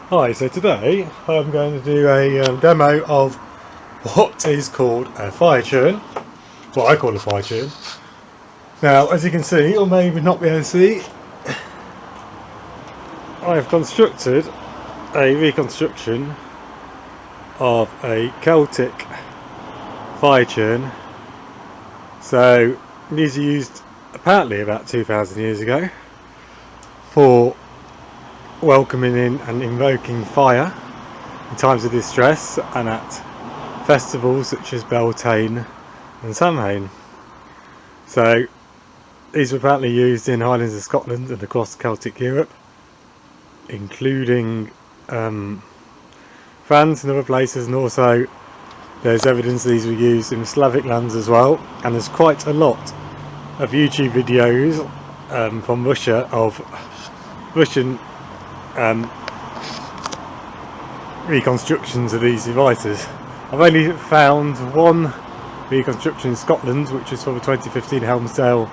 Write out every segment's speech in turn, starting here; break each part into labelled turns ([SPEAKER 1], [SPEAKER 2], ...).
[SPEAKER 1] Hi, so today I'm going to do a demo of what is called a fire churn, what I call a fire churn. Now, as you can see, or maybe not be able to see, I have constructed a reconstruction of a Celtic fire churn. So these are used apparently about 2,000 years ago for welcoming in and invoking fire in times of distress and at festivals such as Beltaine and Samhain. So these were apparently used in Highlands of Scotland and across Celtic Europe, including France and other places, and also there's evidence these were used in Slavic lands as well, and there's quite a lot of YouTube videos from Russia of Russian reconstructions of these devices. I've only found one reconstruction in Scotland, which was for the 2015 Helmsdale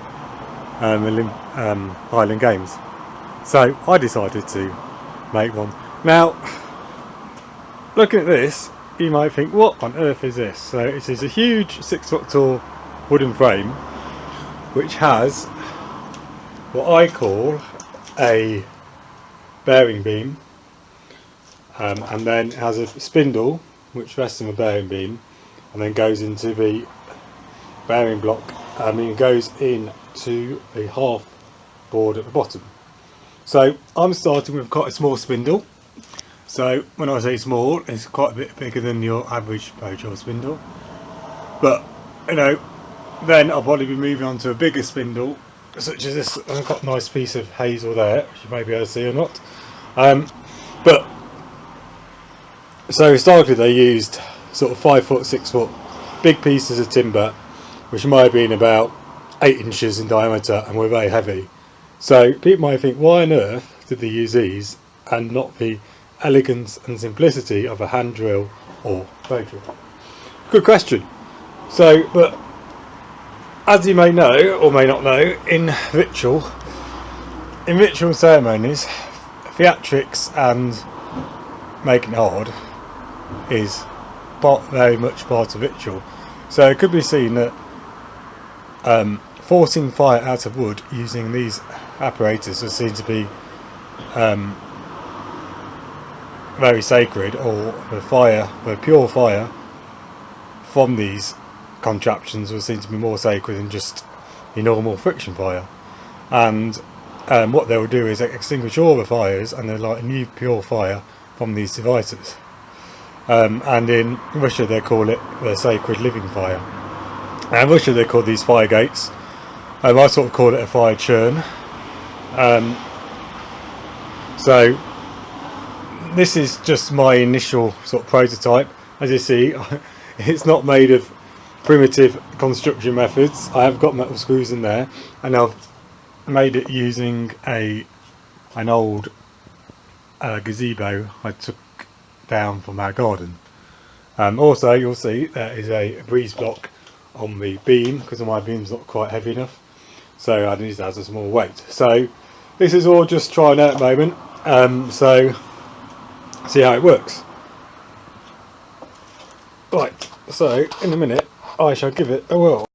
[SPEAKER 1] Highland Games. So I decided to make one. Now, looking at this, you might think, what on earth is this? So it is a huge 6 foot tall wooden frame which has what I call a bearing beam, and then it has a spindle which rests on the bearing beam and then goes into the bearing block. It goes into the half board at the bottom. So I'm starting with quite a small spindle. So when I say small, it's quite a bit bigger than your average blowjob spindle. But then I'll probably be moving on to a bigger spindle, such as this. I've got a nice piece of hazel there, which you may be able to see or not. But so historically they used sort of 5 foot, 6 foot big pieces of timber, which might have been about 8 inches in diameter and were very heavy. So people might think, why on earth did they use these and not the elegance and simplicity of a hand drill or bow drill? Good question. So, but as you may know or may not know, in ritual ceremonies, theatrics and making it hard is very much part of ritual. So it could be seen that forcing fire out of wood using these apparatus is seen to be very sacred, or the pure fire from these contraptions was seen to be more sacred than just the normal friction fire. And what they will do is extinguish all the fires and they'll light a new pure fire from these devices. And in Russia they call it the sacred living fire. And in Russia they call these fire gates. I sort of call it a fire churn. So this is just my initial sort of prototype. As you see, it's not made of primitive construction methods. I have got metal screws in there, and I've made it using an old gazebo I took down from our garden. Also you'll see there is a breeze block on the beam because my beam's not quite heavy enough, so I need to have a small weight. So this is all just trying out at the moment, so see how it works. Right, so in a minute I shall give it a whirl.